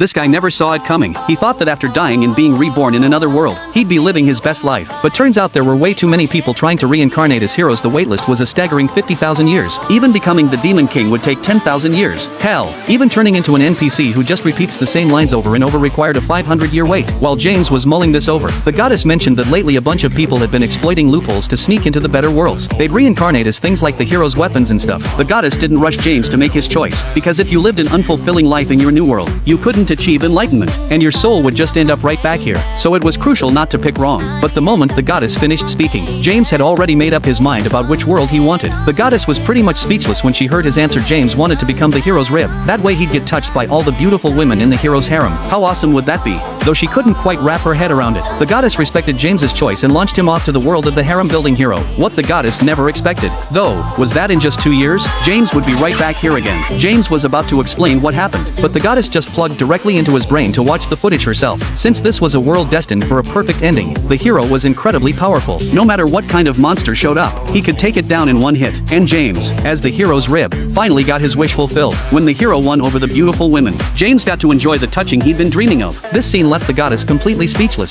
This guy never saw it coming. He thought that after dying and being reborn in another world, he'd be living his best life. But turns out there were way too many people trying to reincarnate as heroes. The waitlist was a staggering 50,000 years. Even becoming the Demon King would take 10,000 years. Hell, even turning into an NPC who just repeats the same lines over and over required a 500-year wait. While James was mulling this over, the goddess mentioned that lately a bunch of people had been exploiting loopholes to sneak into the better worlds. They'd reincarnate as things like the hero's weapons and stuff. The goddess didn't rush James to make his choice, because if you lived an unfulfilling life in your new world, you couldn't achieve enlightenment, and your soul would just end up right back here. So it was crucial not to pick wrong. But the moment the goddess finished speaking, James had already made up his mind about which world he wanted. The goddess was pretty much speechless when she heard his answer. James wanted to become the hero's rib. That way he'd get touched by all the beautiful women in the hero's harem. How awesome would that be? Though she couldn't quite wrap her head around it, the goddess respected James's choice and launched him off to the world of the harem-building hero. What the goddess never expected, though, was that in just 2 years, James would be right back here again. James was about to explain what happened, but the goddess just plugged directly into his brain to watch the footage herself. Since this was a world destined for a perfect ending, the hero was incredibly powerful. No matter what kind of monster showed up, he could take it down in one hit. And James, as the hero's rib, finally got his wish fulfilled. When the hero won over the beautiful women, James got to enjoy the touching he'd been dreaming of. This scene left the goddess completely speechless.